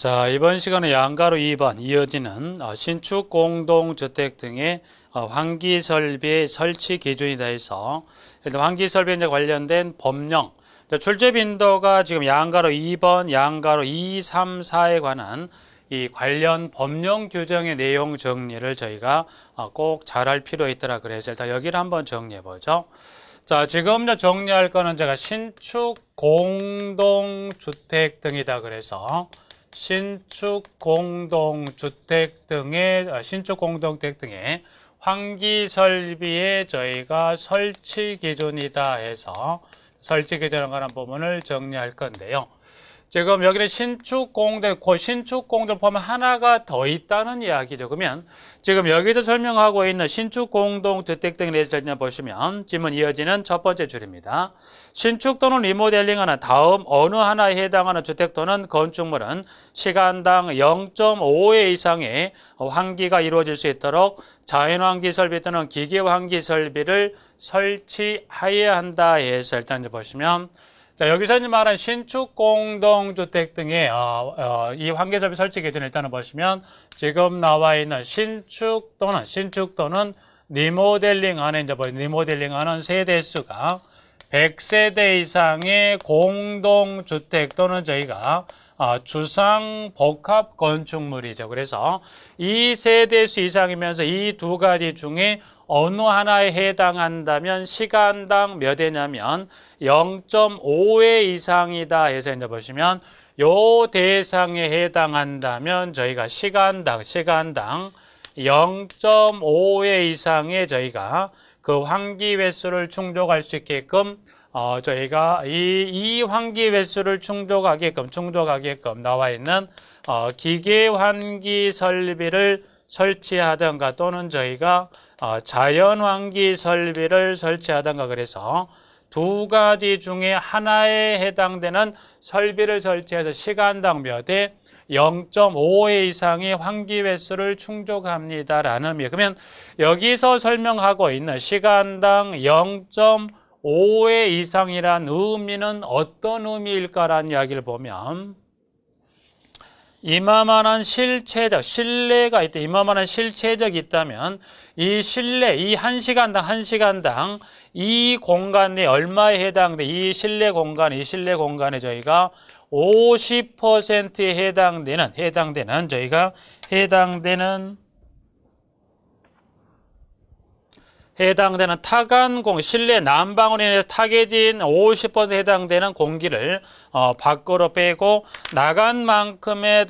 자, 이번 시간에 양가로 2번 이어지는 신축 공동주택 등의 환기 설비의 설치 기준에 대해서 일단 환기 설비에 관련된 법령, 출제 빈도가 지금 양가로 2번, 양가로 2, 3, 4에 관한 이 관련 법령 규정의 내용 정리를 저희가 꼭 잘할 필요 있더라. 그래서 일단 여기를 한번 정리해 보죠. 자, 지금 정리할 거는 제가 신축 공동주택 등이다. 그래서 신축 공동주택 등의 환기 설비의 저희가 설치 기준이다 해서 설치 기준에 관한 부분을 정리할 건데요. 지금 여기는 신축 공동 보면 하나가 더 있다는 이야기죠. 그러면 지금 여기서 설명하고 있는 신축 공동주택 등에 대해서 보시면 지문 이어지는 첫 번째 줄입니다. 신축 또는 리모델링하는 다음 어느 하나에 해당하는 주택 또는 건축물은 시간당 0.5회 이상의 환기가 이루어질 수 있도록 자연환기 설비 또는 기계환기 설비를 설치해야 한다 해서 일단 보시면, 자, 여기서 말한 신축 공동주택 등의 이 환기설비 설치 기준 일단은 보시면 지금 나와 있는 신축 또는 리모델링하는 리모델링하는 세대수가 100세대 이상의 공동주택 또는 저희가 주상 복합 건축물이죠. 그래서 이 세대수 이상이면서 이 두 가지 중에 어느 하나에 해당한다면 시간당 몇 회냐면 0.5회 이상이다 해서 이제 보시면 요 대상에 해당한다면 저희가 시간당 0.5회 이상의 저희가 그 환기 횟수를 충족할 수 있게끔 저희가 이 환기 횟수를 충족하게끔 나와 있는 기계 환기 설비를 설치하던가 또는 저희가 자연 환기 설비를 설치하던가, 그래서 두 가지 중에 하나에 해당되는 설비를 설치해서 시간당 몇 회 0.5회 이상의 환기 횟수를 충족합니다라는 의미. 그러면 여기서 설명하고 있는 시간당 0.5회 이상이란 의미는 어떤 의미일까라는 이야기를 보면, 이만한 실내가 있다. 이만한 실체적이 있다면 이 실내, 이 1시간당 이 공간에 얼마에 해당돼? 이 실내 공간에 저희가 50%에 해당되는 저희가 해당되는 실내 난방으로 인해서 타개진 50% 해당되는 공기를 밖으로 빼고 나간 만큼의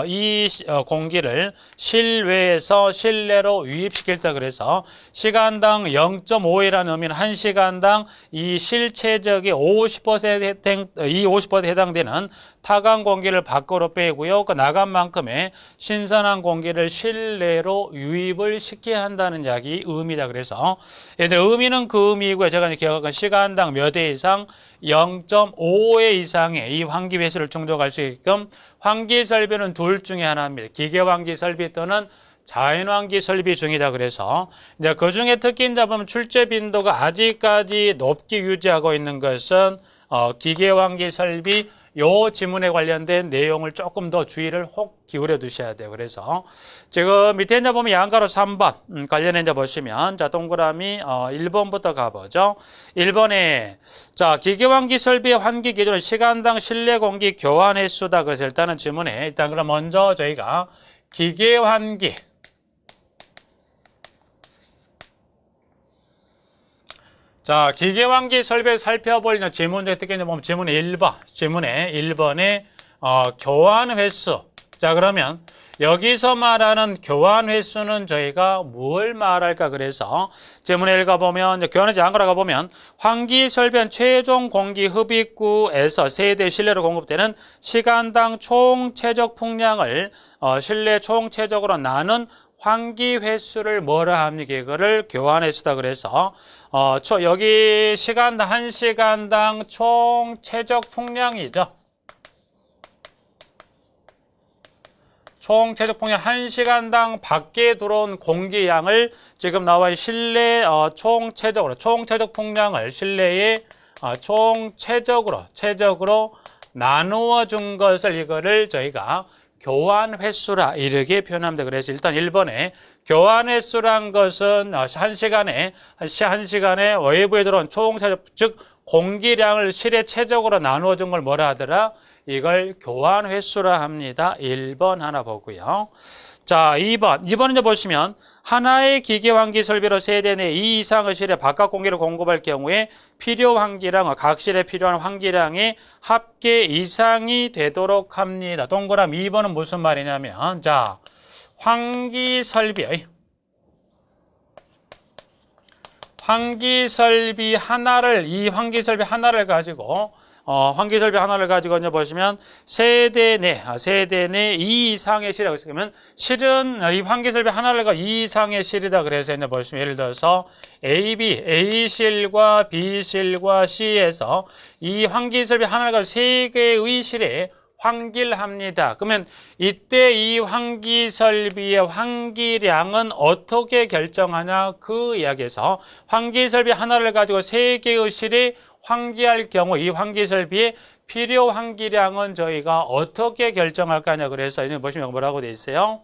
이 공기를 실외에서 실내로 유입시킬다. 그래서 시간당 0.5회라는 의미는 1시간당 이 실체적인 50% 해당되는 타간 공기를 밖으로 빼고요. 그 나간 만큼의 신선한 공기를 실내로 유입을 시켜야 한다는 이야기 의미다. 그래서 의미는 그 의미이고요. 제가 기억한 시간당 몇 회 이상 0.5회 이상의 이 환기 횟수를 충족할 수 있게끔 환기 설비는 둘 중에 하나입니다. 기계 환기 설비 또는 자연 환기 설비 중이다. 그래서 이제 그 중에 특히 이제 보면 출제 빈도가 아직까지 높게 유지하고 있는 것은 기계 환기 설비, 요 지문에 관련된 내용을 조금 더 주의를 혹 기울여 두셔야 돼요. 그래서 지금 밑에 이제 보면 양가로 3번 관련해 이제 보시면, 자, 동그라미 1번부터 가보죠. 1번에 자, 기계환기 설비의 환기 기준은 시간당 실내 공기 교환 횟수다. 그래서 일단은 지문에 그럼 먼저 저희가 기계환기, 자, 기계환기 설비를 살펴볼 지문 중에 특히 보면 지문에 1번에 교환 횟수. 자, 그러면 여기서 말하는 교환 횟수는 저희가 뭘 말할까? 그래서 지문에 읽어보면, 교환하지 않거나 가보면 환기 설비는 최종 공기 흡입구에서 세대 실내로 공급되는 시간당 총 최적 풍량을 실내 총 최적으로 나눈 환기 횟수를 뭐라 합니까? 이거를 교환 횟수다. 그래서 여기 1시간당 총 최적 풍량이죠. 총 최적 풍량 1시간당 밖에 들어온 공기량을 지금 나와 있는 실내 총 최적 풍량을 실내에 총 최적으로 나누어 준 것을 이거를 저희가 교환 횟수라 이렇게 표현합니다. 그래서 일단 1번에 교환 횟수란 것은 한 시간에 외부에 들어온 총 즉 공기량을 실에 최적으로 나누어 준 걸 뭐라 하더라? 이걸 교환 횟수라 합니다. 1번 하나 보고요. 자, 2번은 이제 보시면 하나의 기계 환기 설비로 세대 내 2 이상의 실에 바깥 공기를 공급할 경우에 필요 환기량, 각 실에 필요한 환기량이 합계 이상이 되도록 합니다. 동그라미 2번은 무슨 말이냐면, 자, 환기 설비 하나를 가지고 환기설비 하나를 가지고 이제 보시면 세대 내 2 이상의 실이라고 했으면 실은 이 환기설비 하나를 가지고 2 이상의 실이다. 그래서 이제 보시면 예를 들어서 A실과 B실과 C에서 이 환기설비 하나를 가지고 3개의 실에 환기를 합니다. 그러면 이때 이 환기설비의 환기량은 어떻게 결정하냐? 그 이야기에서 환기설비 하나를 가지고 3개의 실에 환기할 경우 이 환기설비의 필요 환기량은 저희가 어떻게 결정할 거냐. 그래서 이제 보시면 뭐라고 되어 있어요?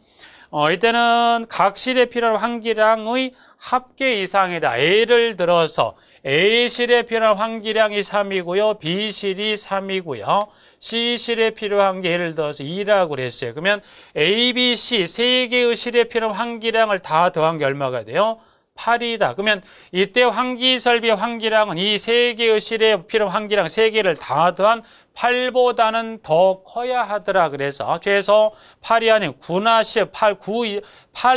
이때는 각 실에 필요한 환기량의 합계 이상이다. 예를 들어서 A실에 필요한 환기량이 3이고요. B실이 3이고요. C실에 필요한 게 예를 들어서 2라고 그랬어요. 그러면 A, B, C 3개의 실에 필요한 환기량을 다 더한 게 얼마가 돼요? 8이다. 그러면 이때 환기설비의 환기량은 이 3개의 실에 필요한 환기량 3개를 다 더한 8보다는 더 커야 하더라. 그래서 최소 8이 아닌 9나 10, 8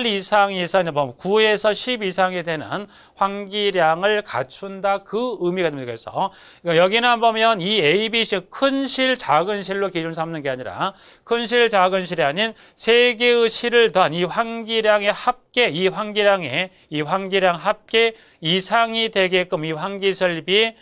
이상이 있어야 보면 9에서 10 이상이 되는 환기량을 갖춘다. 그 의미가 됩니다. 그래서 여기는 보면 이 A, B, C 큰 실, 작은 실로 기준 삼는 게 아니라 큰 실, 작은 실이 아닌 3개의 실을 더한 이 환기량의 합계, 이 환기량 합계 이상이 되게끔 이 환기설비에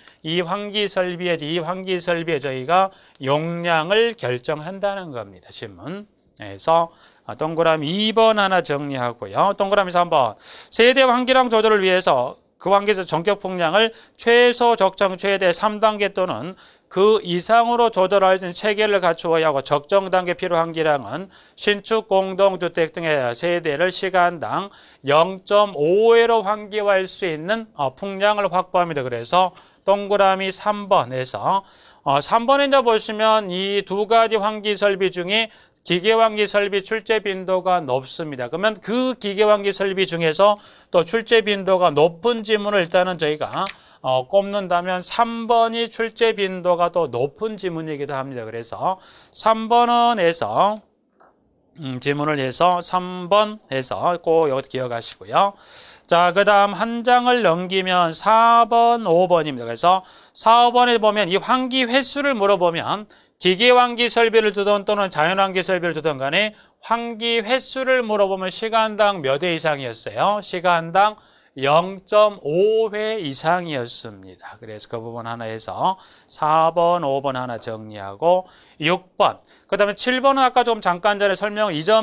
저희가 용량을 결정한다는 겁니다. 신문에서 동그라미 2번 하나 정리하고요. 동그라미 3번. 세대 환기량 조절을 위해서 그 환기에서 전격 풍량을 최소, 적정, 최대 3단계 또는 그 이상으로 조절할 수 있는 체계를 갖추어야 하고 적정 단계 필요 환기량은 신축 공동주택 등의 세대를 시간당 0.5회로 환기할 수 있는 풍량을 확보합니다. 그래서 동그라미 3번에서 3번에 이제 보시면 이 두 가지 환기 설비 중에 기계 환기 설비 출제 빈도가 높습니다. 그러면 그 기계 환기 설비 중에서 또 출제 빈도가 높은 지문을 일단은 저희가 꼽는다면 3번이 출제 빈도가 또 높은 지문이기도 합니다. 그래서 3번에서 지문을 해서 3번에서 꼭 이것도 기억하시고요. 자, 그 다음 한 장을 넘기면 4번, 5번입니다. 그래서 4번에 보면 이 환기 횟수를 물어보면 기계 환기 설비를 두든 또는 자연 환기 설비를 두든 간에 환기 횟수를 물어보면 시간당 몇 회 이상이었어요? 시간당 0.5회 이상이었습니다. 그래서 그 부분 하나 해서 4번, 5번 하나 정리하고 6번. 그 다음에 7번은 아까 좀 잠깐 전에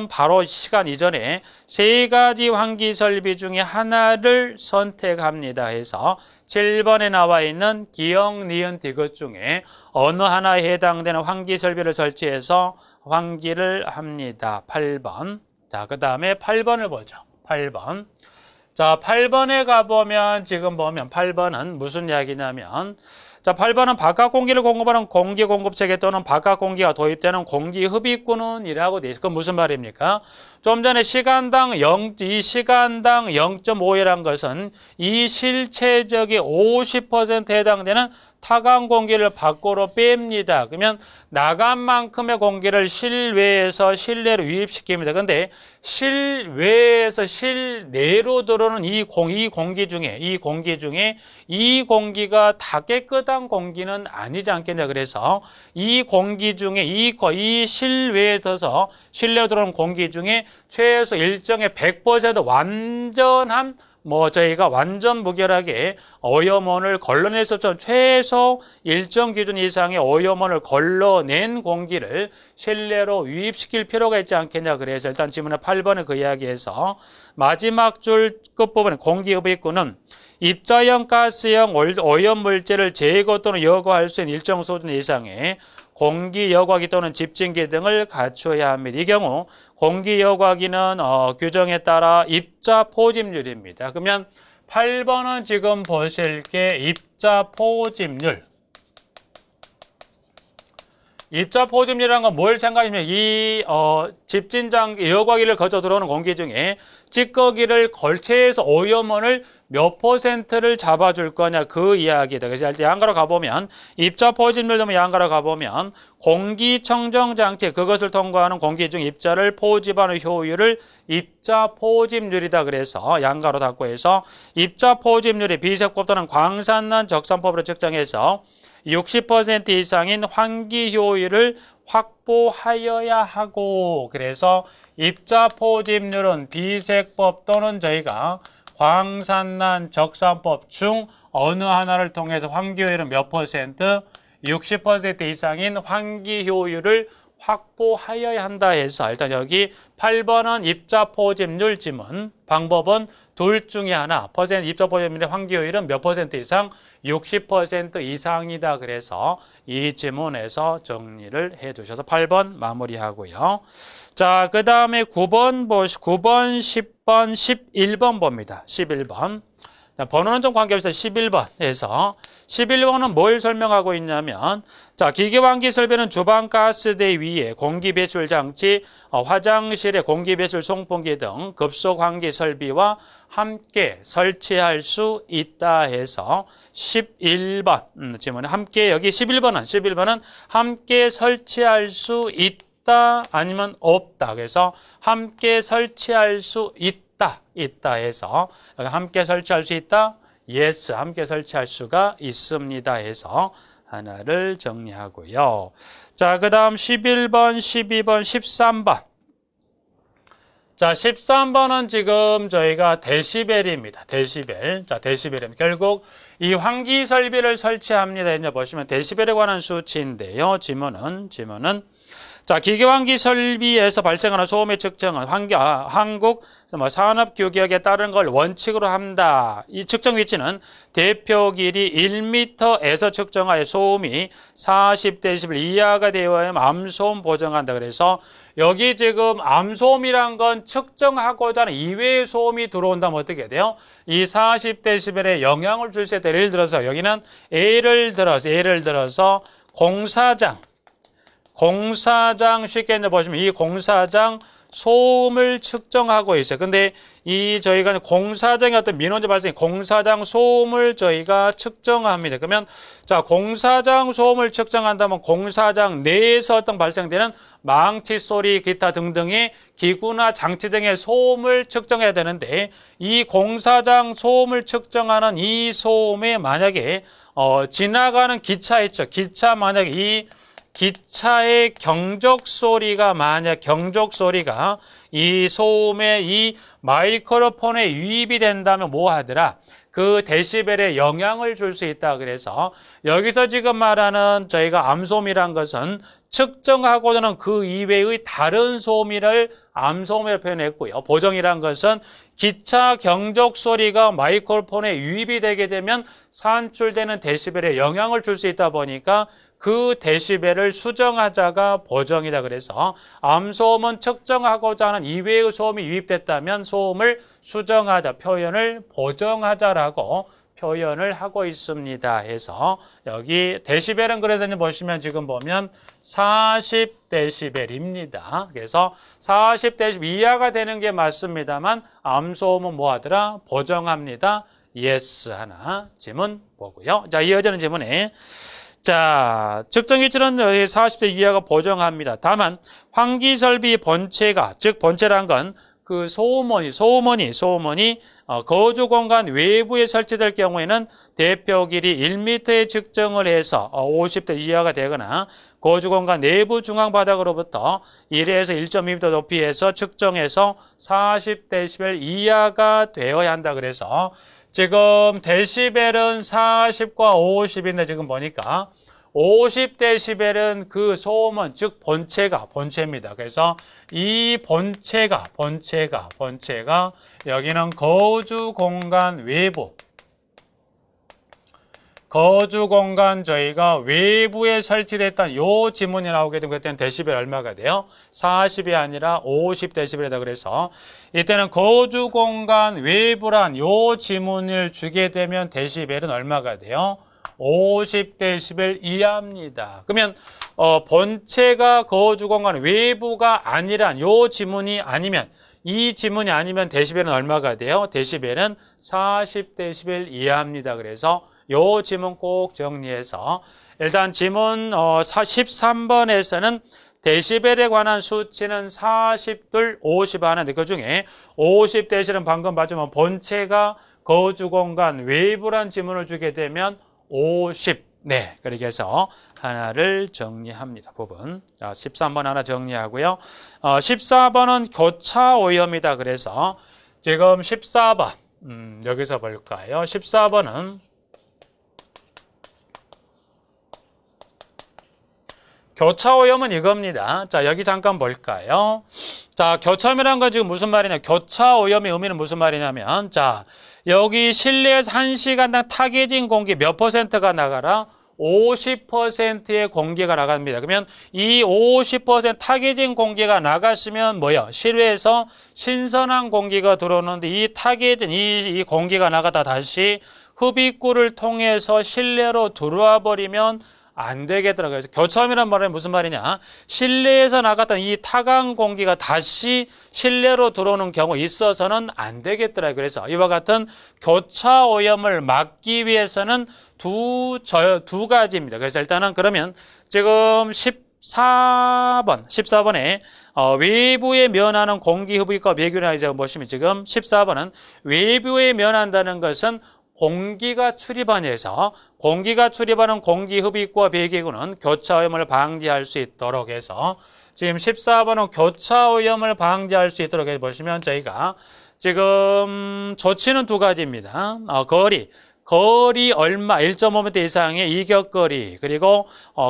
바로 시간 이전에 세 가지 환기 설비 중에 하나를 선택합니다 해서 7번에 나와 있는 기역, 니은, 디귿 중에 어느 하나에 해당되는 환기 설비를 설치해서 환기를 합니다. 8번. 자, 그 다음에 8번을 보죠. 8번. 자, 8번에 가보면 지금 보면 8번은 무슨 이야기냐면 자, 8번은 바깥 공기를 공급하는 공기 공급 체계 또는 바깥 공기가 도입되는 공기 흡입구는 이라고 되어 있어요. 그건 무슨 말입니까? 좀 전에 시간당 0.5회란 것은 이 실체적인 50%에 해당되는 타강 공기를 밖으로 뺍니다. 그러면 나간 만큼의 공기를 실외에서 실내로 유입시킵니다. 그런데 실외에서 실내로 들어오는 이 공기 중에 이 공기가 다 깨끗한 공기는 아니지 않겠냐. 그래서 이 공기 중에 이 실외에 들어서 실내로 들어오는 공기 중에 최소 일정의 100% 완전한 저희가 완전 무결하게 오염원을 걸러낼 수 없죠. 최소 일정 기준 이상의 오염원을 걸러낸 공기를 실내로 유입시킬 필요가 있지 않겠냐. 그래서 일단 지문의 8번에 그 이야기에서 마지막 줄 끝부분에 공기흡입구는 입자형, 가스형 오염물질을 제거 또는 여과할 수 있는 일정 수준 이상의 공기 여과기 또는 집진기 등을 갖춰야 합니다. 이 경우 공기 여과기는 규정에 따라 입자 포집률입니다. 그러면 8번은 지금 보실 게 입자 포집률. 입자 포집률이라는 건 뭘 생각하시면 이 집진장 여과기를 거쳐 들어오는 공기 중에 찌꺼기를 걸체해서 오염원을 몇 %를 잡아줄 거냐 그 이야기다. 그래서 일단 양가로 가보면 입자 포집률 되면 양가로 가보면 공기청정장치 그것을 통과하는 공기 중 입자를 포집하는 효율을 입자 포집률이다. 그래서 양가로 닫고 해서 입자 포집률이 비세법 또는 광산난 적산법으로 측정해서 60% 이상인 환기 효율을 확보하여야 하고 그래서 입자 포집률은 비색법 또는 저희가 광산난 적산법 중 어느 하나를 통해서 환기 효율은 몇 %? 60% 이상인 환기 효율을 확보하여야 한다 해서 일단 여기 8번은 입자 포집률 지문 방법은 둘 중에 하나 입자 포집률의 환기 효율은 몇 % 이상? 60% 이상이다. 그래서 이 지문에서 정리를 해 주셔서 8번 마무리하고요. 자, 그 다음에 9번 10번, 11번 봅니다. 11번. 자, 번호는 좀 관계없이 11번에서 11번은 뭘 설명하고 있냐면 자, 기계환기 설비는 주방 가스대 위에 공기 배출 장치, 화장실의 공기 배출 송풍기 등 급속 환기 설비와 함께 설치할 수 있다 해서 11번 지문에 함께 여기 11번은 함께 설치할 수 있다 아니면 없다. 그래서 함께 설치할 수 있다 해서 함께 설치할 수 있다. yes, 함께 설치할 수가 있습니다 해서 하나를 정리하고요. 자, 그 다음 11번, 12번, 13번. 자, 13번은 지금 저희가 데시벨입니다. 데시벨. 자, 데시벨은 결국 이 환기 설비를 설치합니다. 이제 보시면 데시벨에 관한 수치인데요. 지문은 자, 기계환기 설비에서 발생하는 소음의 측정은 한국 산업규격에 따른 걸 원칙으로 한다. 이 측정 위치는 대표 길이 1m에서 측정하여 소음이 40dB 이하가 되어야 암소음 보정한다. 그래서 여기 지금 암소음이란 건 측정하고자 하는 이외의 소음이 들어온다면 어떻게 돼요? 이 40dB에 영향을 줄 수 있다. 예를 들어서 여기는 예를 들어서 공사장 쉽게 보시면 이 공사장 소음을 측정하고 있어요. 근데 이 저희가 공사장의 어떤 민원제 발생, 공사장 소음을 저희가 측정합니다. 그러면 자, 공사장 소음을 측정한다면 공사장 내에서 어떤 발생되는 망치 소리, 기타 등등의 기구나 장치 등의 소음을 측정해야 되는데 이 공사장 소음을 측정하는 이 소음에 만약에 지나가는 기차 있죠. 기차 만약에 이 기차의 경적 소리가 이 소음에 이 마이크로폰에 유입이 된다면 뭐 하더라? 그 데시벨에 영향을 줄 수 있다. 그래서 여기서 지금 말하는 저희가 암소음이란 것은 측정하고는 그 이외의 다른 소음을 암소음이라고 표현했고요. 보정이란 것은 기차 경적 소리가 마이크로폰에 유입이 되게 되면 산출되는 데시벨에 영향을 줄 수 있다 보니까 그 데시벨을 수정하자가 보정이다. 그래서 암소음은 측정하고자 하는 이외의 소음이 유입됐다면 소음을 수정하자, 표현을 보정하자라고 표현을 하고 있습니다. 해서 여기 데시벨은 그래서 보시면 지금 보면 40dB입니다. 그래서 40dB 이하가 되는 게 맞습니다만 암소음은 뭐 하더라? 보정합니다. yes 하나 지문 보고요. 자, 이어지는 지문에 자, 측정 위치는 40대 이하가 보정합니다. 다만 환기 설비 본체가, 즉 본체란 건 그 소음원이 거주 공간 외부에 설치될 경우에는 대표 길이 1m의 측정을 해서 50대 이하가 되거나 거주 공간 내부 중앙 바닥으로부터 1에서 1.2m 높이에서 측정해서 40dB 이하가 되어야 한다. 그래서 지금 데시벨은 40과 50인데 지금 보니까 50dB은 그 소음원, 즉 본체입니다. 그래서 이 본체가 여기는 거주 공간 외부 거주 공간 저희가 외부에 설치됐던 요 지문이 나오게 되면 그때는 데시벨 얼마가 돼요? 40이 아니라 50데시벨이다. 그래서 이때는 거주 공간 외부란 요 지문을 주게 되면 데시벨은 얼마가 돼요? 50데시벨 이하입니다. 그러면 본체가 거주 공간 외부가 아니란 요 지문이 아니면 이 지문이 아니면 데시벨은 얼마가 돼요? 데시벨은 40데시벨 이하입니다. 그래서 요 지문 꼭 정리해서 일단 지문 13번에서는 데시벨에 관한 수치는 40둘 50 하는데 그중에 50데시벨은 방금 봤지만 본체가 거주 공간 외부란 지문을 주게 되면 50. 네, 그렇게 해서 하나를 정리합니다. 부분. 자, 13번 하나 정리하고요. 14번은 교차 오염이다. 그래서 지금 14번 여기서 볼까요? 14번은 교차 오염은 이겁니다. 자, 여기 잠깐 볼까요? 자, 교차오염이라는 건 지금 무슨 말이냐? 교차 오염의 의미는 무슨 말이냐면, 자, 여기 실내에서 1시간당 타개진 공기 몇 퍼센트가 나가라? 50%의 공기가 나갑니다. 그러면 이 50% 타개진 공기가 나갔으면 뭐요? 실외에서 신선한 공기가 들어오는데 이 타개진, 이 공기가 나가다 다시 흡입구를 통해서 실내로 들어와 버리면 안 되겠더라고요. 그래서 교차오염이란 말은 무슨 말이냐? 실내에서 나갔던 이 타강 공기가 다시 실내로 들어오는 경우 있어서는 안 되겠더라고요. 그래서 이와 같은 교차오염을 막기 위해서는 두 가지입니다. 그래서 일단은 그러면 지금 14번에 외부에 면하는 공기 흡입과 배기나 이제 보시면 지금 14번은 외부에 면한다는 것은 공기가 출입하면서 공기가 출입하는 공기 흡입과 배기구는 교차오염을 방지할 수 있도록 해서 지금 14번은 교차오염을 방지할 수 있도록 해서 보시면 저희가 지금 조치는 두 가지입니다. 거리 얼마 1.5m 이상의 이격거리 그리고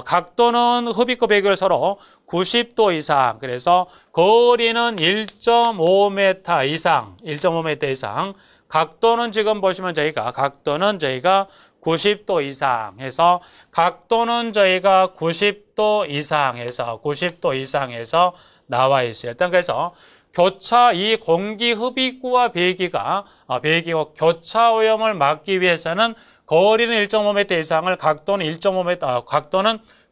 각도는 흡입과 배기를 서로 90도 이상 그래서 거리는 1.5m 이상 1.5m 이상 각도는 지금 보시면 저희가 90도 이상 해서 각도는 저희가 90도 이상해서 나와 있어요. 일단 그래서 이 공기 흡입구와 배기가 교차오염을 막기 위해서는 거리는 1.5m 이상을 각도는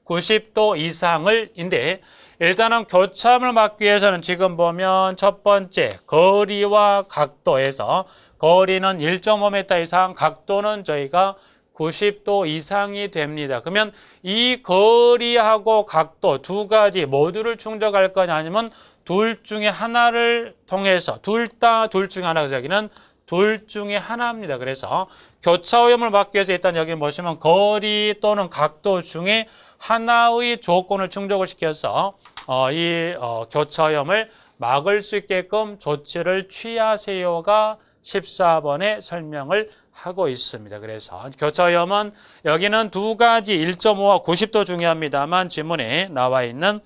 90도 이상을인데 일단은 교차오염을 막기 위해서는 지금 보면 첫 번째 거리와 각도에서 거리는 1.5m 이상, 각도는 저희가 90도 이상이 됩니다. 그러면 이 거리하고 각도 두 가지 모두를 충족할 거냐 아니면 둘 중에 하나를 통해서 둘 중에 하나가 여기는 둘 중에 하나입니다. 그래서 교차오염을 막기 위해서 일단 여기 보시면 거리 또는 각도 중에 하나의 조건을 충족을 시켜서 교차오염을 막을 수 있게끔 조치를 취하세요가 14번에 설명을 하고 있습니다. 그래서 교차오염은 여기는 두 가지 1.5와 90도 중요합니다만 지문에 나와 있는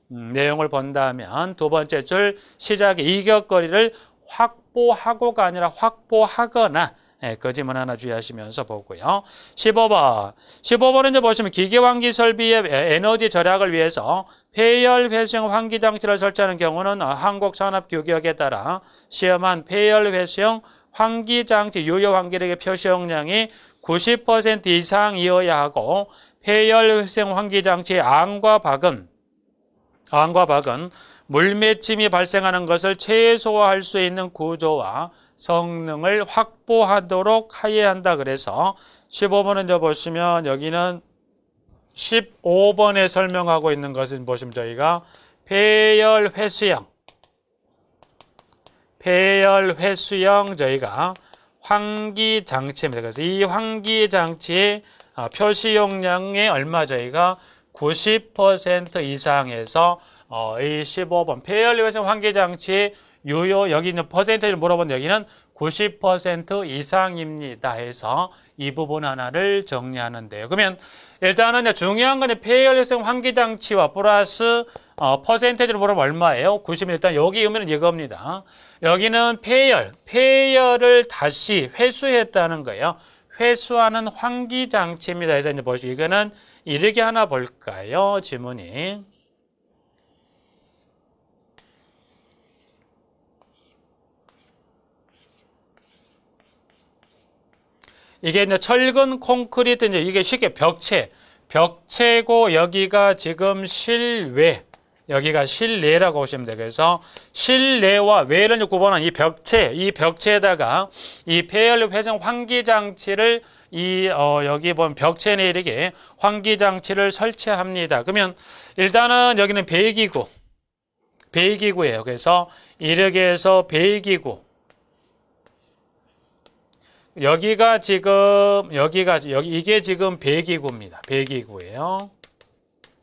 내용을 본다면 두 번째 줄 시작의 이격거리를 확보하고가 아니라 확보하거나 그 지문 하나 주의하시면서 보고요. 15번은 이제 보시면 기계환기 설비의 에너지 절약을 위해서 폐열 회수형 환기 장치를 설치하는 경우는 한국산업규격에 따라 시험한 폐열 회수형 환기 장치 유효 환기력의 표시용량이 90% 이상이어야 하고 폐열 회수형 환기 장치의 안과 박은 물맺힘이 발생하는 것을 최소화할 수 있는 구조와 성능을 확보하도록 하여야 한다. 그래서 15번은 이제 보시면 여기는 15번에 설명하고 있는 것은 보시면 저희가 폐열 회수형 저희가 환기 장치입니다. 그래서 이 환기 장치의 표시 용량의 얼마 저희가 90% 이상에서 이 15번 폐열 회수형 환기 장치의 유효 여기 있는 퍼센테이지를 물어본 여기는 90% 이상입니다 해서 이 부분 하나를 정리하는데요. 그러면 일단은 중요한 건 폐열 회수형 환기 장치와 플러스 퍼센테이지를 물어보면 얼마예요? 90. 일단 여기 의미는 이겁니다. 여기는 폐열을 다시 회수했다는 거예요. 회수하는 환기장치입니다. 그래서 이제 보시고 이거는 이렇게 하나 볼까요? 지문이. 이게 이제 철근 콘크리트, 이제 이게 쉽게 벽체고 여기가 지금 실외, 여기가 실내라고 보시면 돼요. 그래서 실내와 외를 구분한 이 벽체에다가 이 폐열 회전 환기 장치를 여기 보면 벽체 내에 이렇게 환기 장치를 설치합니다. 그러면 일단은 여기는 배기구예요. 그래서 이렇게 해서 배기구. 이게 지금 배기구입니다. 배기구예요.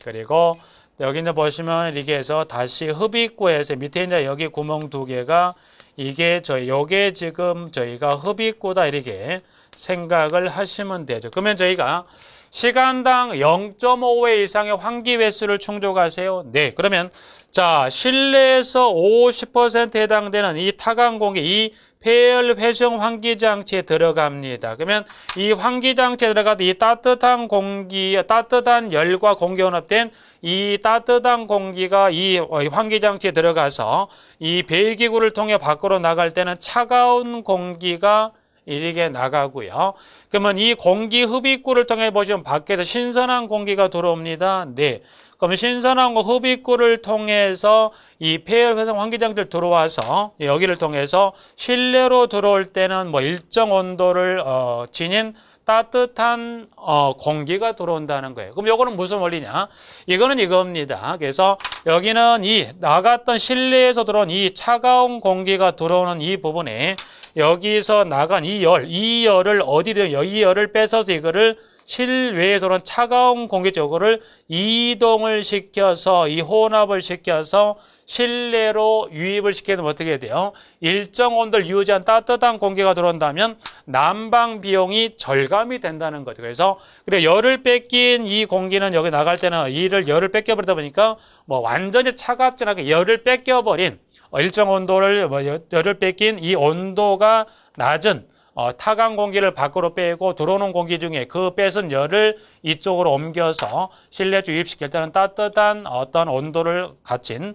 그리고 여기 이제 보시면 이렇게 해서 다시 흡입구에서 밑에 이제 여기 구멍 두 개가 요게 지금 저희가 흡입구다 이렇게 생각을 하시면 되죠. 그러면 저희가 시간당 0.5회 이상의 환기 횟수를 충족하세요. 네. 그러면 자, 실내에서 50% 해당되는 이 타강 공기, 이 폐열 회전 환기 장치에 들어갑니다. 그러면 이 환기 장치에 들어가도 이 따뜻한 열과 공기 혼합된 이 따뜻한 공기가 이 환기 장치에 들어가서 이 배기구를 통해 밖으로 나갈 때는 차가운 공기가 이렇게 나가고요. 그러면 이 공기 흡입구를 통해 보시면 밖에서 신선한 공기가 들어옵니다. 네. 그럼 신선한 흡입구를 통해서 이 폐열 회전 환기 장치를 들어와서 여기를 통해서 실내로 들어올 때는 일정 온도를 지닌 따뜻한 공기가 들어온다는 거예요. 그럼 요거는 무슨 원리냐? 이거는 이겁니다. 그래서 여기는 이 나갔던 실내에서 들어온 이 차가운 공기가 들어오는 이 부분에 여기서 나간 이 열을 이 열을 뺏어서 이거를 실외에서는 차가운 공기 쪽으로 이동을 시켜서 이 혼합을 시켜서 실내로 유입을 시키면 어떻게 돼요? 일정 온도를 유지한 따뜻한 공기가 들어온다면 난방 비용이 절감이 된다는 거죠. 그래서 열을 뺏긴 이 공기는 여기 나갈 때는 열을 뺏겨버리다 보니까 완전히 차갑지 않게 열을 뺏겨버린 일정 온도를 열을 뺏긴 이 온도가 낮은 타강 공기를 밖으로 빼고 들어오는 공기 중에 그 뺏은 열을 이쪽으로 옮겨서 실내 유입시킬 때는 따뜻한 어떤 온도를 가진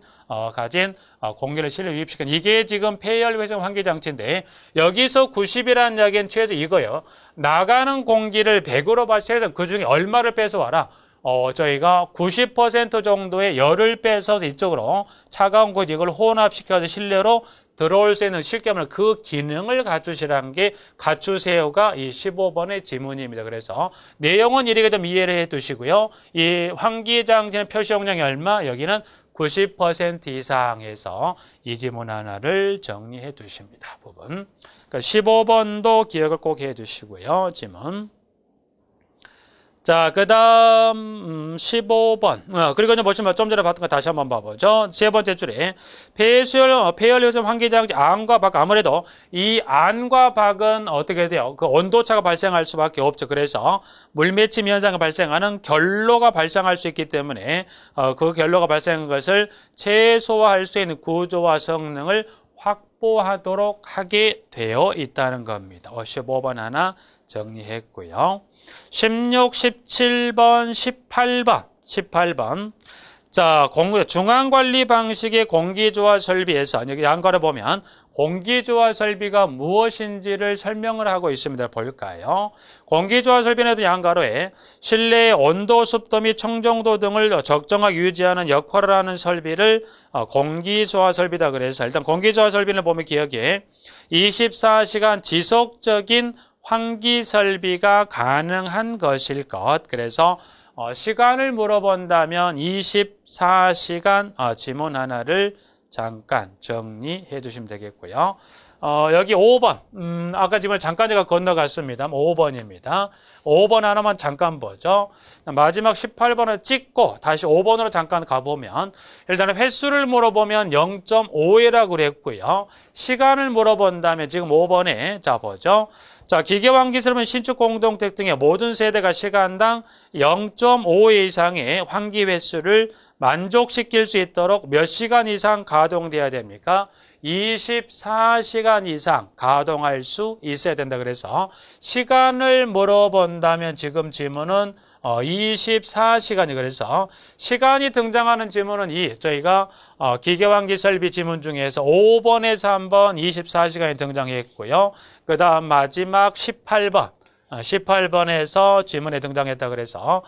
공기를 실내 유입시키는 이게 지금 폐열 회전 환기 장치인데 여기서 90이라는 이야기는 최소 이거예요. 나가는 공기를 100으로 봤을 때 그 중에 얼마를 뺏어와라. 저희가 90% 정도의 열을 뺏어서 이쪽으로 차가운 공기 이걸 혼합시켜서 실내로 들어올 수 있는 쉽게 말하면 그 기능을 갖추세요가 이 15번의 지문입니다. 그래서 내용은 이렇게 좀 이해를 해 두시고요. 이 환기장치는 표시 용량이 얼마? 여기는 90% 이상에서 이 지문 하나를 정리해 두십니다. 부분. 그러니까 15번도 기억을 꼭 해 두시고요. 지문. 자, 그 다음 15번. 그리고 이제 보시면 좀 전에 봤던 거 다시 한번 봐보죠. 세 번째 줄에 폐열 회전 환기장치 안과 밖. 아무래도 이 안과 밖은 어떻게 돼요? 그 온도차가 발생할 수밖에 없죠. 그래서 물맺힘 현상이 발생하는 결로가 발생할 수 있기 때문에 그 결로가 발생한 것을 최소화할 수 있는 구조와 성능을 확보하도록 하게 되어 있다는 겁니다. 15번 하나 정리했고요. 16, 17번, 18번. 자, 중앙관리 방식의 공기조화 설비에서 여기 양가를 보면 공기조화 설비가 무엇인지를 설명을 하고 있습니다. 볼까요? 공기조화 설비는 양가로에 실내의 온도, 습도 및 청정도 등을 적정하게 유지하는 역할을 하는 설비를 공기조화 설비다. 그래서 일단 공기조화 설비를 보면 기억에 24시간 지속적인 환기 설비가 가능한 것일 것. 그래서 시간을 물어본다면 24시간 지문 하나를 잠깐 정리해 두시면 되겠고요. 여기 5번. 아까 지금 잠깐 제가 건너갔습니다. 5번입니다. 5번 하나만 잠깐 보죠. 마지막 18번을 찍고 다시 5번으로 잠깐 가보면 일단은 횟수를 물어보면 0.5회라고 그랬고요. 시간을 물어본다면 지금 5번에 자 보죠. 자, 기계환기설비는 신축 공동택 등의 모든 세대가 시간당 0.5회 이상의 환기 횟수를 만족시킬 수 있도록 몇 시간 이상 가동돼야 됩니까? 24시간 이상 가동할 수 있어야 된다. 그래서 시간을 물어본다면 지금 지문은 24시간이 그래서 시간이 등장하는 지문은 저희가 기계환기 설비 지문 중에서 5번에서 한번 24시간이 등장했고요. 그 다음 마지막 18번에서 지문에 등장했다. 그래서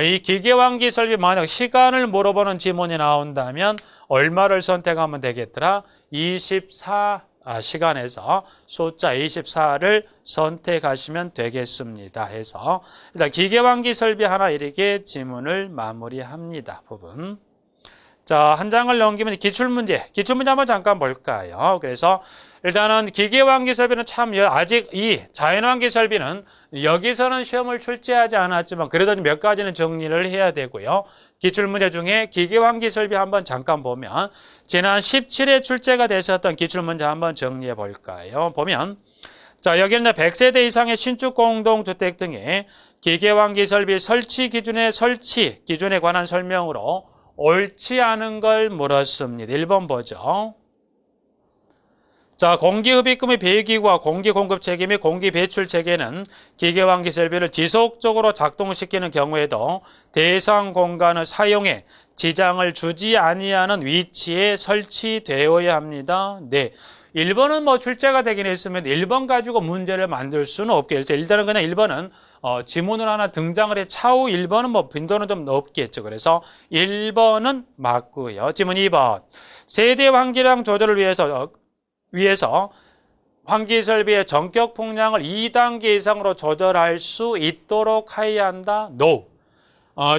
이 기계환기 설비 만약 시간을 물어보는 지문이 나온다면 얼마를 선택하면 되겠더라? 24시간에서 숫자 24를 선택하시면 되겠습니다. 해서 일단 기계환기 설비 하나 이렇게 지문을 마무리합니다. 부분. 자, 한 장을 넘기면 기출문제 한번 잠깐 볼까요? 그래서 일단은 기계환기 설비는 참 아직 이 자연환기 설비는 여기서는 시험을 출제하지 않았지만 그래도 몇 가지는 정리를 해야 되고요. 기출문제 중에 기계환기 설비 한번 잠깐 보면 지난 17회 출제가 됐었던 기출문제 한번 정리해 볼까요? 보면 자, 여기는 100세대 이상의 신축 공동주택 등의 기계환기 설비 설치 기준에 관한 설명으로 옳지 않은 걸 물었습니다. 1번 보죠. 자, 공기흡입금의 배기구와 공기공급 체계 및 공기배출 체계는 기계환기 설비를 지속적으로 작동시키는 경우에도 대상 공간을 사용해 지장을 주지 아니하는 위치에 설치되어야 합니다. 네. 1번은 뭐 출제가 되긴 했으면 1번 가지고 문제를 만들 수는 없겠죠. 일단은 그냥 1번은 지문을 하나 등장을 해 차후 1번은 뭐 빈도는 좀 높겠죠. 그래서 1번은 맞고요. 지문 2번. 세대 환기량 조절을 위해서 환기 설비의 전격 풍량을 2단계 이상으로 조절할 수 있도록 해야 한다. No.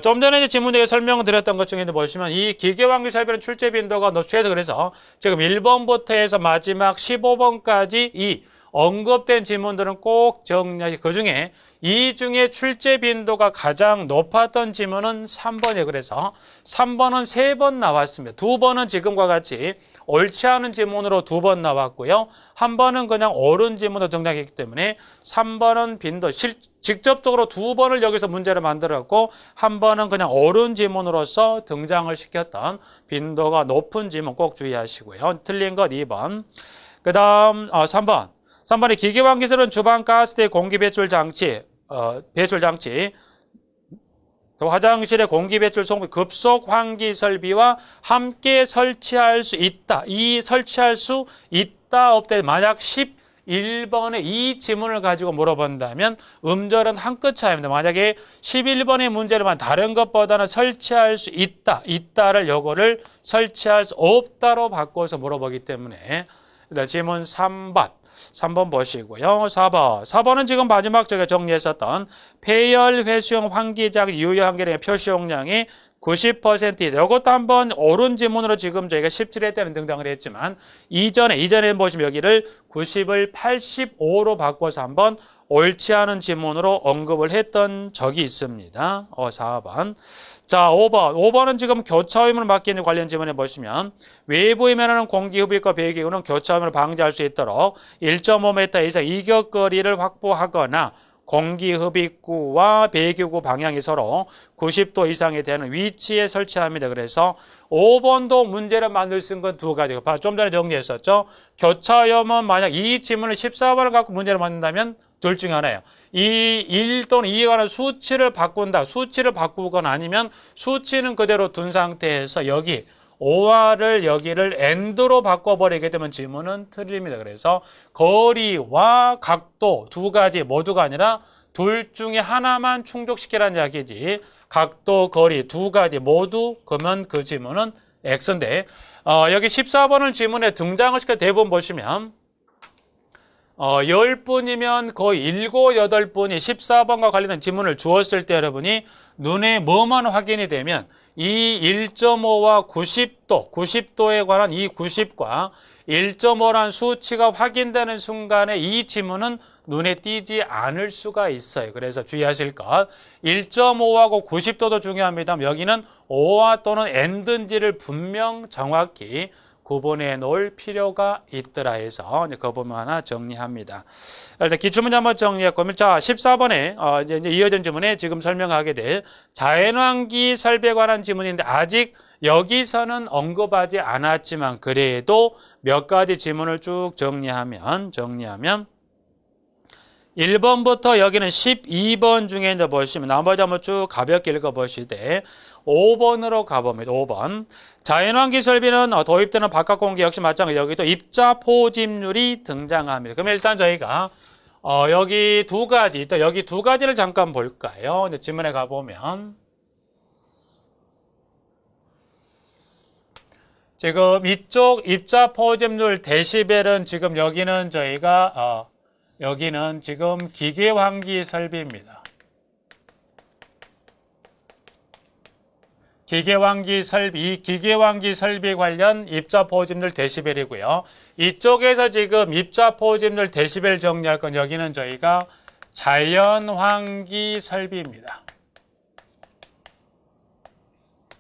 좀 전에 지문에 설명을 드렸던 것 중에 보시면 이 기계환기 설비는 출제 빈도가 높죠. 그래서 지금 1번부터 해서 마지막 15번까지 이 언급된 지문들은 꼭 정리하시. 그중에 이 중에 출제 빈도가 가장 높았던 지문은 3번이에요. 그래서 3번은 3번 나왔습니다. 2번은 지금과 같이 옳지 않은 지문으로 2번 나왔고요. 한 번은 그냥 옳은 지문으로 등장했기 때문에 3번은 빈도, 직접적으로 2번을 여기서 문제를 만들었고 한 번은 그냥 옳은 지문으로서 등장을 시켰던 빈도가 높은 지문 꼭 주의하시고요. 틀린 것 2번. 그 다음 3번. 3번에 기계환기설은 주방 가스대 공기배출 장치, 화장실의 공기배출 송비 급속 환기 설비와 함께 설치할 수 있다. 이 설치할 수 있다 없다. 만약 11번의 이 지문을 가지고 물어본다면 음절은 한 끗 차이입니다. 만약에 11번의 문제로만 다른 것보다는 설치할 수 있다. 있다를 요거를 설치할 수 없다로 바꿔서 물어보기 때문에 일단 지문 3번 보시고요. 4번은 지금 마지막 제가 정리했었던 폐열 회수용 환기장 유효 환기량의 표시 용량이 90% 이상. 이것도 한번 옳은 지문으로 지금 저희가 17회 때는 등장을 했지만 이전에 보시면 여기를 90을 85로 바꿔서 한번 옳지 않은 지문으로 언급을 했던 적이 있습니다. 4번. 자, 5번은 지금 교차오염을 막기 위한 관련 지문에 보시면 외부에 면하는 공기흡입과 배기구는 교차오염을 방지할 수 있도록 1.5m 이상 이격거리를 확보하거나 공기흡입구와 배기구 방향이 서로 90도 이상이 되는 위치에 설치합니다. 그래서 5번도 문제를 만들 수 있는 건 두 가지고 좀 전에 정리했었죠. 교차오염은 만약 이 지문을 14번을 갖고 문제를 만든다면 둘 중에 하나예요. 이 1 또는 2에 관한 수치를 바꾸거나 아니면 수치는 그대로 둔 상태에서 여기 OR을 여기를 AND로 바꿔버리게 되면 지문은 틀립니다. 그래서 거리와 각도 두 가지 모두가 아니라 둘 중에 하나만 충족시키라는 이야기지 각도, 거리 두 가지 모두 그러면 그 지문은 X인데 여기 14번을 지문에 등장을 시켜 대부분 보시면 10분이면 거의 7, 8분이 14번과 관련된 지문을 주었을 때 여러분이 눈에 뭐만 확인이 되면 이 1.5와 90도에 관한 이 90과 1.5란 수치가 확인되는 순간에 이 지문은 눈에 띄지 않을 수가 있어요. 그래서 주의하실 것 1.5하고 90도도 중요합니다. 여기는 O와 또는 AND인지를 분명 정확히 구분해 놓을 필요가 있더라 해서 그 부분 하나 정리합니다. 일단 기출문제 한번 정리했고, 자 14번에 이제 이어진 지문에 지금 설명하게 될 자연환기 설비에 관한 지문인데 아직 여기서는 언급하지 않았지만 그래도 몇 가지 지문을 쭉 정리하면 1번부터 여기는 12번 중에 이제 보시면 나머지 한번 쭉 가볍게 읽어보시되 5번으로 가봅니다. 5번. 자연환기 설비는 도입되는 바깥 공기 역시 마찬가지 여기도 입자 포집률이 등장합니다. 그럼 일단 저희가 여기 두 가지, 일단 여기 두 가지를 잠깐 볼까요? 이제 지문에 가보면 지금 이쪽 입자 포집률 데시벨은 지금 여기는 저희가 여기는 지금 기계환기 설비입니다. 기계환기 설비, 이 기계환기 설비 관련 입자 포집률 데시벨이고요. 이쪽에서 지금 입자 포집률 데시벨 정리할 건 여기는 저희가 자연환기 설비입니다.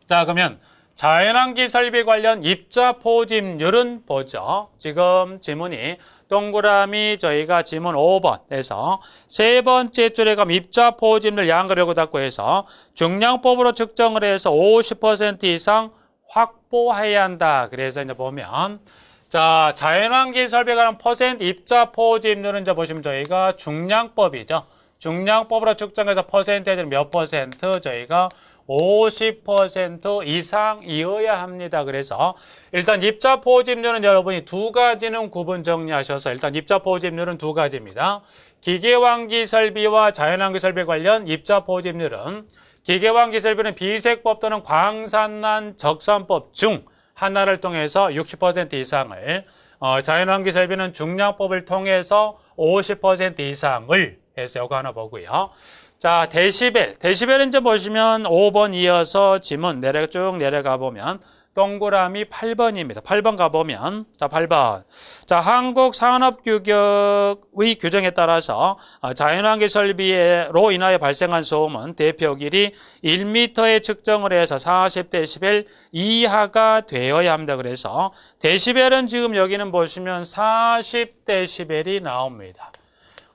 자, 그러면 자연환기 설비 관련 입자 포집률은 보죠. 지금 지문이 동그라미 저희가 지문 5번에서 세 번째 줄에 가면 입자 포집률 양그려고 닫고 해서 중량법으로 측정을 해서 50% 이상 확보해야 한다. 그래서 이제 보면 자, 자연환기 설비에 관한 퍼센트 입자 포집률은 이제 보시면 저희가 중량법이죠. 중량법으로 측정해서 퍼센테이지는 몇 퍼센트 저희가 50% 이상이어야 합니다. 그래서 일단 입자 포집률은 여러분이 두 가지는 구분 정리하셔서 일단 입자 포집률은 두 가지입니다. 기계환기 설비와 자연환기 설비 관련 입자 포집률은 기계환기 설비는 비색법 또는 광산난 적산법 중 하나를 통해서 60% 이상을 자연환기 설비는 중량법을 통해서 50% 이상을 해서 이거 하나 보고요. 자, 데시벨은 이제 보시면 5번 이어서 지문 쭉 내려가 보면 동그라미 8번입니다. 8번 가보면 자, 8번. 자, 한국 산업규격의 규정에 따라서 자연환기 설비로 인하여 발생한 소음은 대표 길이 1m에 측정을 해서 40데시벨 이하가 되어야 합니다. 그래서 데시벨은 지금 여기는 보시면 40데시벨이 나옵니다.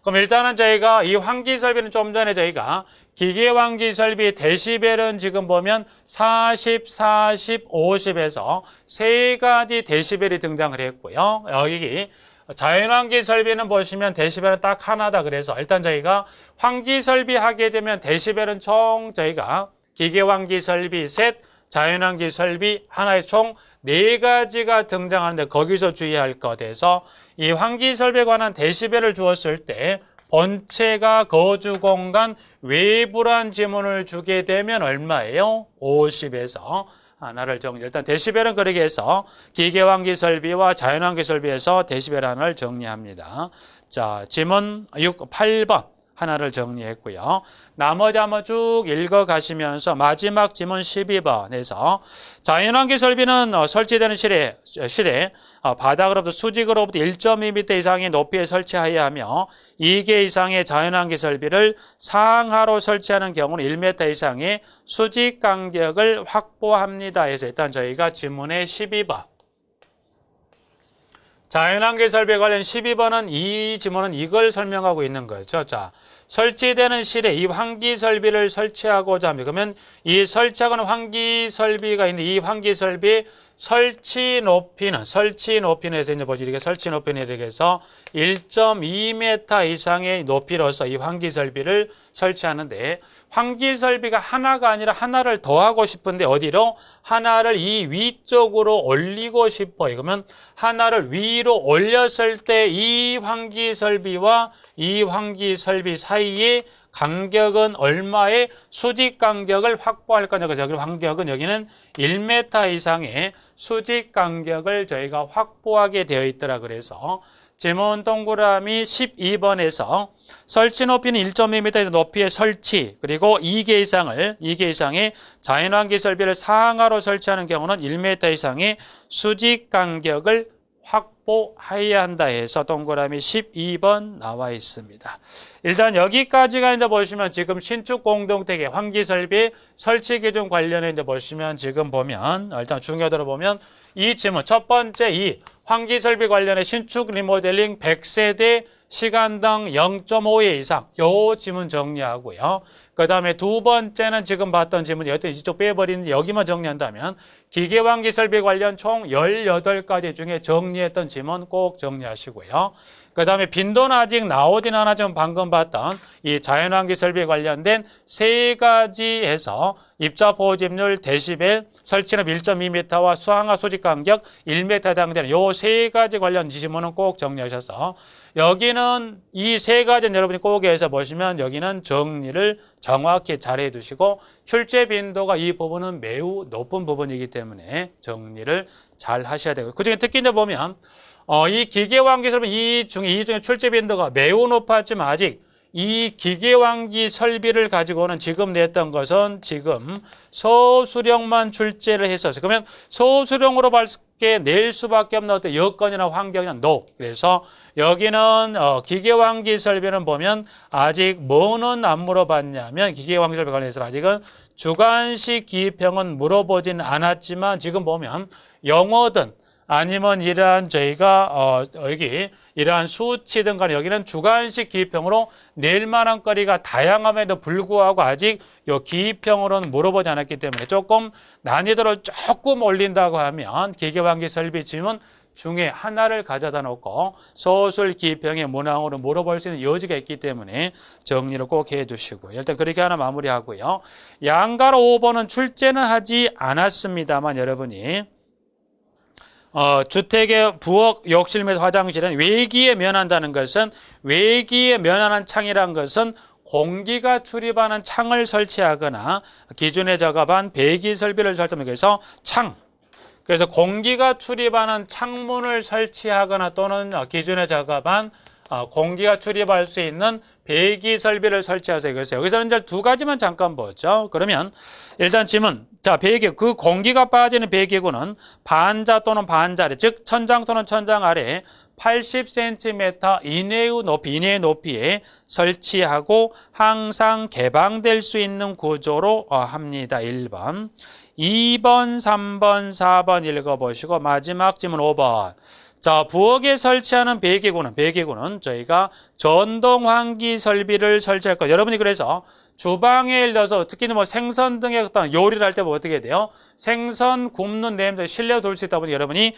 그럼 일단은 저희가 이 환기 설비는 좀 전에 저희가 기계 환기 설비 데시벨은 지금 보면 40, 40, 50에서 세 가지 데시벨이 등장을 했고요. 여기 자연환기 설비는 보시면 데시벨은 딱 하나다. 그래서 일단 저희가 환기 설비 하게 되면 데시벨은 총 저희가 기계 환기 설비 셋, 자연환기 설비 하나의 총 4가지가 등장하는데 거기서 주의할 것에서 이 환기 설비에 관한 데시벨을 주었을 때 본체가 거주 공간 외부란 지문을 주게 되면 얼마예요? 50에서 하나를 정리. 일단 데시벨은 그렇게 해서 기계환기 설비와 자연환기 설비에서 데시벨 하나를 정리합니다. 자, 지문 8번. 하나를 정리했고요. 나머지 한번 쭉 읽어가시면서 마지막 지문 12번에서 자연환기 설비는 설치되는 실에 바닥으로부터 수직으로부터 1.2m 이상의 높이에 설치해야 하며 2개 이상의 자연환기 설비를 상하로 설치하는 경우는 1m 이상의 수직 간격을 확보합니다. 해서 일단 저희가 지문의 12번 자연환기 설비 관련 12번은 이 지문은 이걸 설명하고 있는 거죠. 자, 설치되는 실에 이 환기 설비를 설치하고자 합니다. 그러면 이 설치하고는 환기 설비가 있는데 이 환기 설비 설치 높이는 해서 이제 보시죠. 이게 설치 높이는 이렇게 해서 1.2m 이상의 높이로서 이 환기 설비를 설치하는데 환기 설비가 하나가 아니라 하나를 더하고 싶은데 어디로? 하나를 이 위쪽으로 올리고 싶어요. 그러면 하나를 위로 올렸을 때 이 환기 설비와 이 환기 설비 사이의 간격은 얼마의 수직 간격을 확보할 거냐. 그래서 여기 간격은 여기는 1m 이상의 수직 간격을 저희가 확보하게 되어 있더라. 그래서 지문 동그라미 12번에서 설치 높이는 1.2m 높이의 설치 그리고 2개 이상의 자연환기 설비를 상하로 설치하는 경우는 1m 이상의 수직 간격을 확보해야 한다 해서 동그라미 12번 나와 있습니다. 일단 여기까지가 이제 보시면 지금 신축 공동택의 환기 설비 설치 기준 관련해 이제 보시면 지금 보면 일단 중요도로 보면 이 지문 첫 번째 이 환기 설비 관련해 신축 리모델링 100세대 시간당 0.5회 이상 요 지문 정리하고요. 그 다음에 두 번째는 지금 봤던 지문, 이쪽 빼버리는 여기만 정리한다면 기계환기 설비 관련 총 18가지 중에 정리했던 지문 꼭 정리하시고요. 그 다음에 빈도는 아직 나오진 않았지만 방금 봤던 이 자연환기 설비 관련된 3가지에서 입자 보호집률, 데시벨, 설치압 1.2m와 수항화 수직 간격 1m 해당되는 요 3가지 관련 지문은 꼭 정리하셔서 여기는 이 3가지는 여러분이 꼭 해서 보시면 여기는 정리를 정확히 잘 해두시고 출제 빈도가 이 부분은 매우 높은 부분이기 때문에 정리를 잘 하셔야 되고 그중에 특히 이제 보면 이 기계환기 설비 이 중에 출제 빈도가 매우 높았지만 아직 이 기계환기 설비를 가지고는 지금 냈던 것은 지금 소수령만 출제를 했었어요. 그러면 소수령으로 밝게 낼 수밖에 없는 어떤 여건이나 환경이나 no. 그래서 여기는 기계환기 설비는 보면 아직 뭐는 안 물어봤냐면 기계환기 설비 관련해서 아직은 주관식 기입형은 물어보진 않았지만 지금 보면 영어든 아니면 이러한 저희가 여기 이러한 수치 등 간에 여기는 주관식 기입형으로 낼 만한 거리가 다양함에도 불구하고 아직 요 기입형으로는 물어보지 않았기 때문에 조금 난이도를 조금 올린다고 하면 기계환기 설비 지문 중에 하나를 가져다 놓고 소술 기입형의 문항으로 물어볼 수 있는 여지가 있기 때문에 정리를 꼭 해두시고요. 일단 그렇게 하나 마무리하고요. 양가로 5번은 출제는 하지 않았습니다만 여러분이 주택의 부엌, 욕실 및 화장실은 외기에 면한다는 것은 외기에 면하는 창이란 것은 공기가 출입하는 창을 설치하거나 기준에 적합한 배기 설비를 설치하면 그래서 창. 그래서 공기가 출입하는 창문을 설치하거나 또는 기준에 적합한 공기가 출입할 수 있는 배기 설비를 설치하세요. 그래서 여기서는 이제 두 가지만 잠깐 보죠. 그러면 일단 지문. 자, 배기, 그 공기가 빠지는 배기구는 반자 또는 반자리, 즉 천장 또는 천장 아래 80cm 이내의 높이에 설치하고 항상 개방될 수 있는 구조로 합니다. 1번. 2번, 3번, 4번 읽어보시고 마지막 지문 5번. 자, 부엌에 설치하는 배기구는 저희가 전동 환기 설비를 설치할 거예요. 여러분이 그래서 주방에 예를 들어서 특히 뭐 생선 등의 어떤 요리를 할 때 뭐 어떻게 돼요? 생선 굽는 냄새 실내로 돌 수 있다 보니 여러분이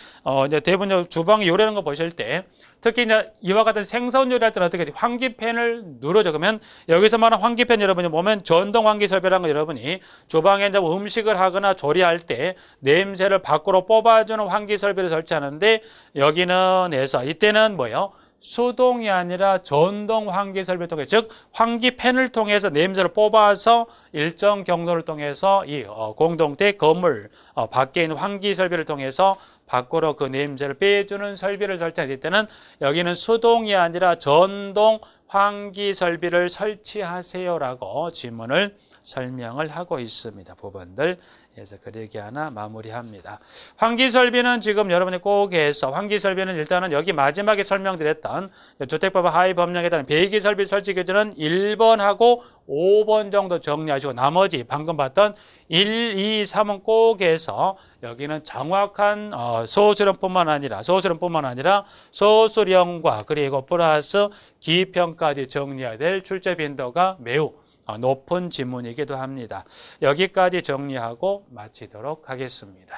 이제 대부분 주방에 요리하는 거 보실 때 특히 이제 이와 같은 생선 요리할 때는 어떻게 돼요? 환기팬을 누르죠. 그러면 여기서 말하는 환기팬 여러분이 보면 전동 환기 설비라는 거 여러분이 주방에 이제 음식을 하거나 조리할 때 냄새를 밖으로 뽑아주는 환기 설비를 설치하는데 여기는 해서 이때는 뭐예요? 수동이 아니라 전동 환기 설비를 통해 즉 환기팬을 통해서 냄새를 뽑아서 일정 경로를 통해서 이 공동체 건물 밖에 있는 환기 설비를 통해서 밖으로 그 냄새를 빼주는 설비를 설치할 때는 여기는 수동이 아니라 전동 환기 설비를 설치하세요라고 지문을 설명을 하고 있습니다. 부분들. 그래서 그렇게 하나 마무리합니다. 환기 설비는 지금 여러분이 꼭 해서 환기 설비는 일단은 여기 마지막에 설명드렸던 주택법 하위 법령에 따른 배기 설비 설치 기준은 1번하고 5번 정도 정리하시고 나머지 방금 봤던 1, 2, 3은 꼭 해서 여기는 정확한 소수령뿐만 아니라 소수령과 그리고 플러스 기입형까지 정리해야 될 출제 빈도가 매우 높은 지문이기도 합니다. 여기까지 정리하고 마치도록 하겠습니다.